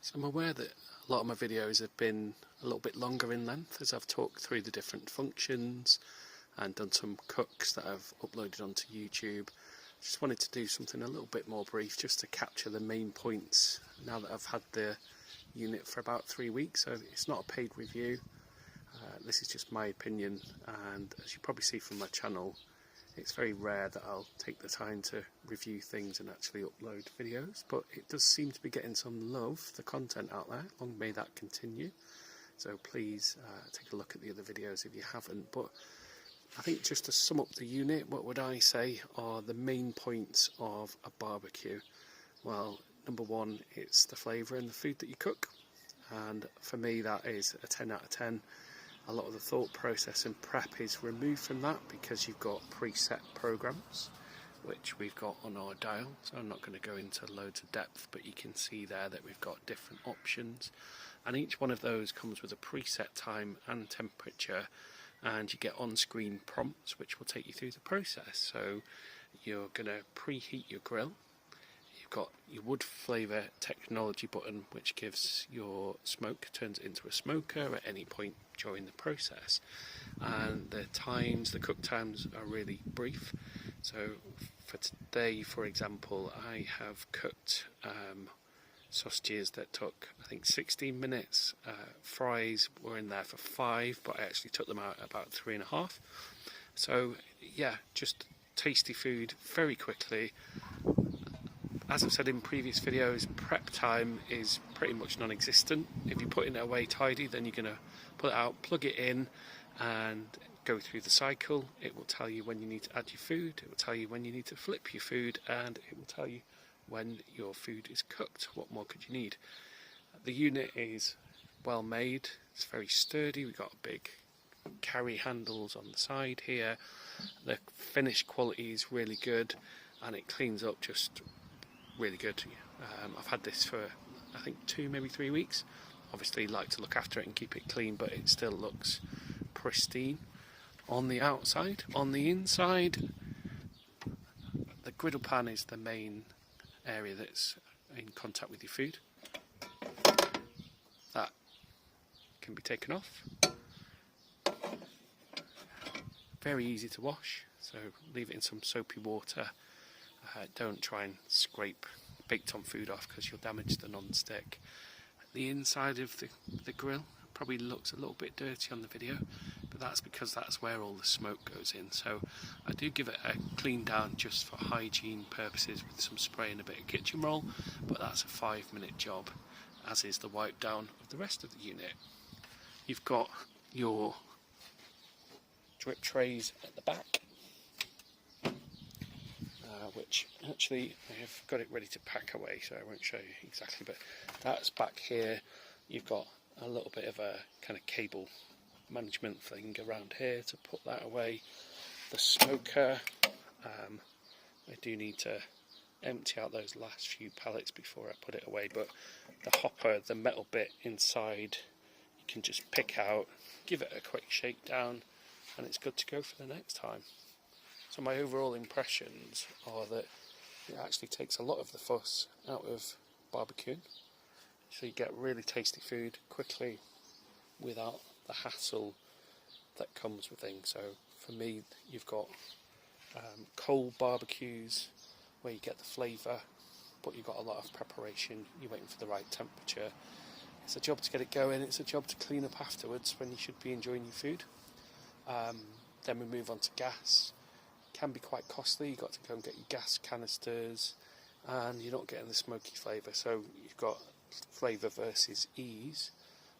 So I'm aware that a lot of my videos have been a little bit longer in length as I've talked through the different functions and done some cooks that I've uploaded onto YouTube. Just wanted to do something a little bit more brief just to capture the main points now that I've had the unit for about 3 weeks. So it's not a paid review, this is just my opinion, and as you probably see from my channel, it's very rare that I'll take the time to review things and actually upload videos, but it does seem to be getting some love, the content out there. Long may that continue. So please take a look at the other videos if you haven't. But I think just to sum up the unit, what would I say are the main points of a barbecue? Well, number one, it's the flavour in the food that you cook, and for me that is a 10 out of 10. A lot of the thought process and prep is removed from that because you've got preset programs which we've got on our dial, so I'm not going to go into loads of depth, but you can see there that we've got different options, and each one of those comes with a preset time and temperature, and you get on-screen prompts which will take you through the process. So you're going to preheat your grill. You've got your wood flavour technology button which gives your smoke, turns it into a smoker at any point during the process, and the cook times are really brief. So for today, for example, I have cooked sausages that took I think 16 minutes. Fries were in there for 5, but I actually took them out at about 3.5. So yeah, just tasty food very quickly. As I've said in previous videos, prep time is pretty much non-existent. If you're putting it away tidy, then you're going to pull it out, plug it in and go through the cycle. It will tell you when you need to add your food, it will tell you when you need to flip your food, and it will tell you when your food is cooked. What more could you need? The unit is well made, it's very sturdy. We've got big carry handles on the side here. The finish quality is really good and it cleans up just really good. I've had this for I think 2, maybe 3 weeks. Obviously like to look after it and keep it clean, but it still looks pristine on the outside. On the inside, the griddle pan is the main area that's in contact with your food. That can be taken off. Very easy to wash, so leave it in some soapy water. Don't try and scrape baked on food off because you'll damage the non-stick. The inside of the grill probably looks a little bit dirty on the video, but that's because that's where all the smoke goes in. So I do give it a clean down just for hygiene purposes with some spray and a bit of kitchen roll, but that's a 5-minute job, as is the wipe down of the rest of the unit. You've got your drip trays at the back, which actually I have got it ready to pack away, so I won't show you exactly, but that's back here. You've got a little bit of a kind of cable management thing around here to put that away. The smoker, I do need to empty out those last few pallets before I put it away, but the hopper, the metal bit inside, you can just pick out, give it a quick shake down, and it's good to go for the next time. So my overall impressions are that it actually takes a lot of the fuss out of barbecuing, so you get really tasty food quickly without the hassle that comes with things. So for me, you've got cold barbecues where you get the flavour, but you've got a lot of preparation, you're waiting for the right temperature. It's a job to get it going, it's a job to clean up afterwards when you should be enjoying your food. Then we move on to gas. Can be quite costly. You've got to go and get your gas canisters and you're not getting the smoky flavour. So you've got flavour versus ease,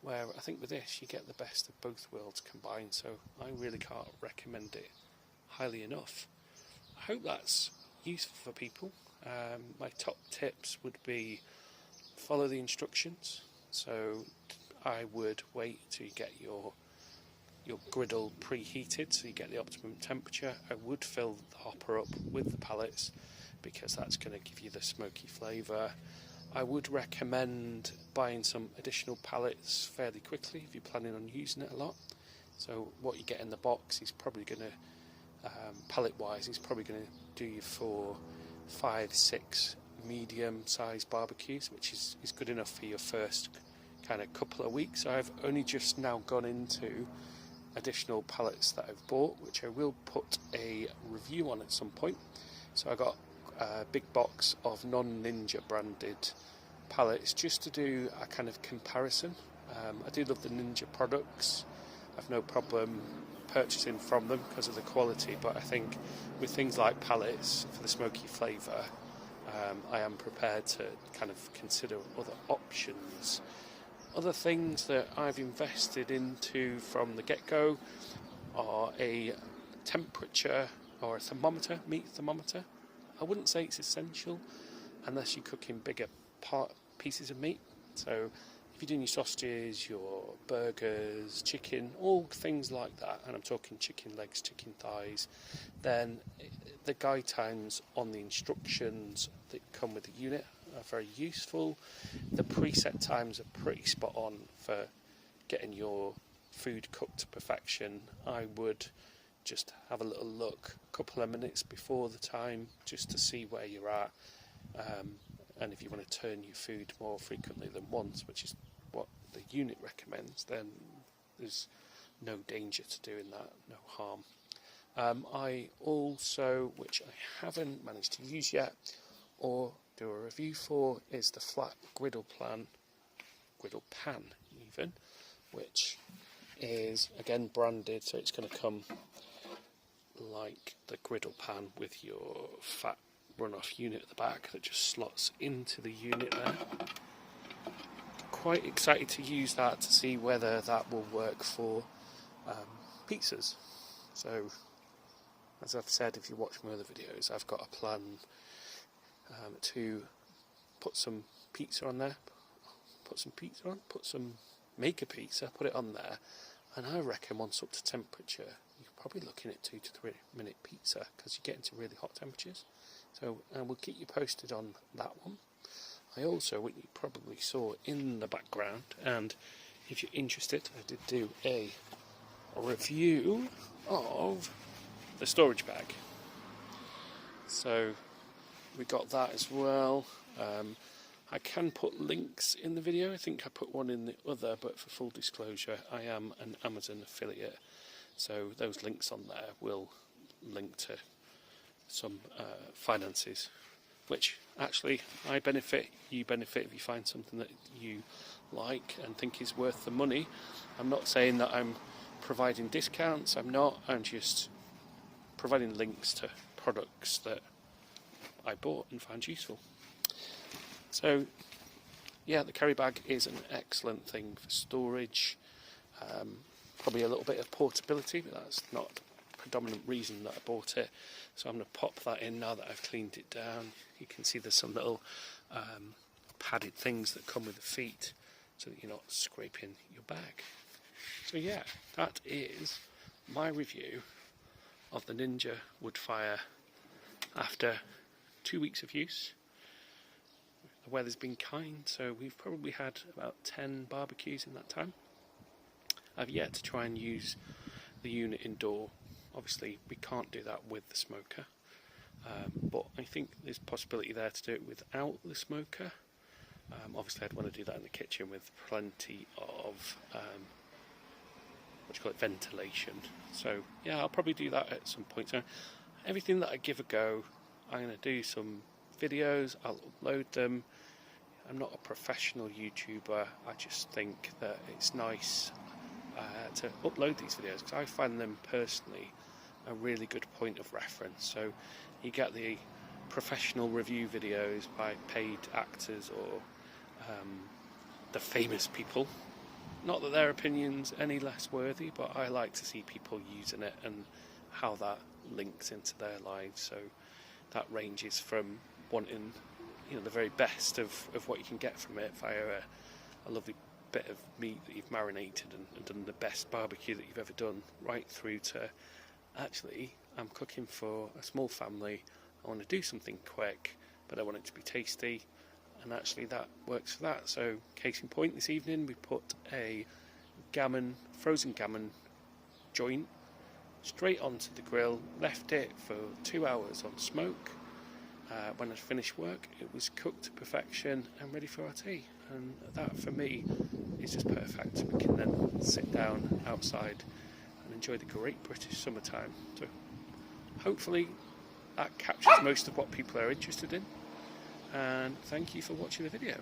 where I think with this you get the best of both worlds combined. So I really can't recommend it highly enough. I hope that's useful for people. My top tips would be follow the instructions. So I would wait till you get your griddle preheated so you get the optimum temperature. I would fill the hopper up with the pallets because that's going to give you the smoky flavour. I would recommend buying some additional pallets fairly quickly if you're planning on using it a lot. So what you get in the box is probably going to, pallet wise, is probably going to do you for 5-6 medium-sized barbecues, which is good enough for your first kind of couple of weeks. I've only just now gone into additional pallets that I've bought, which I will put a review on at some point. So I got a big box of non-Ninja branded pallets just to do a kind of comparison. I do love the Ninja products. I've no problem purchasing from them because of the quality, but I think with things like pallets for the smoky flavour, I am prepared to kind of consider other options. Other things that I've invested into from the get-go are a temperature or a thermometer, meat thermometer. I wouldn't say it's essential unless you're cooking bigger pieces of meat. So if you're doing your sausages, your burgers, chicken, all things like that, and I'm talking chicken legs, chicken thighs, then the guide times on the instructions that come with the unit are very useful. The preset times are pretty spot on for getting your food cooked to perfection. I would just have a little look a couple of minutes before the time just to see where you're at. And if you want to turn your food more frequently than once, which is what the unit recommends, then there's no danger to doing that, no harm. I also, which I haven't managed to use yet or do a review for, is the flat griddle pan even, which is again branded, so it's going to come like the griddle pan with your fat run-off unit at the back that just slots into the unit there. Quite excited to use that to see whether that will work for pizzas. So, as I've said, if you watch my other videos, I've got a plan to put some pizza on there, make a pizza, put it on there, and I reckon once up to temperature, you're probably looking at 2 to 3 minute pizza because you get into really hot temperatures. So we'll keep you posted on that one. I also, what you probably saw in the background, and if you're interested, I did do a review of the storage bag. So we got that as well. I can put links in the video. I think I put one in the other, but for full disclosure, I am an Amazon affiliate. So those links on there will link to some finances, which actually I benefit, you benefit if you find something that you like and think is worth the money. I'm not saying that I'm providing discounts, I'm just providing links to products that I bought and found useful. So yeah, the carry bag is an excellent thing for storage. Probably a little bit of portability, but that's not the predominant reason that I bought it. So I'm going to pop that in now that I've cleaned it down. You can see there's some little padded things that come with the feet so that you're not scraping your bag. So yeah, that is my review of the Ninja Woodfire after 2 weeks of use. The weather's been kind, so we've probably had about 10 barbecues in that time. I've yet to try and use the unit indoor. Obviously we can't do that with the smoker, but I think there's possibility there to do it without the smoker. Obviously I'd want to do that in the kitchen with plenty of ventilation. So yeah, I'll probably do that at some point. So everything that I give a go, I'm going to do some videos, I'll upload them. I'm not a professional YouTuber, I just think that it's nice to upload these videos because I find them personally a really good point of reference. So you get the professional review videos by paid actors or the famous people. Not that their opinion's any less worthy, but I like to see people using it and how that links into their lives. So that ranges from wanting, the very best of what you can get from it via a lovely bit of meat that you've marinated and done the best barbecue that you've ever done, right through to actually I'm cooking for a small family, I want to do something quick but I want it to be tasty, and actually that works for that. So case in point, this evening we put a frozen gammon joint straight onto the grill, left it for 2 hours on smoke, When I'd finished work, it was cooked to perfection and ready for our tea, and that for me is just perfect. We can then sit down outside and enjoy the great British summertime. So hopefully that captures most of what people are interested in, and thank you for watching the video.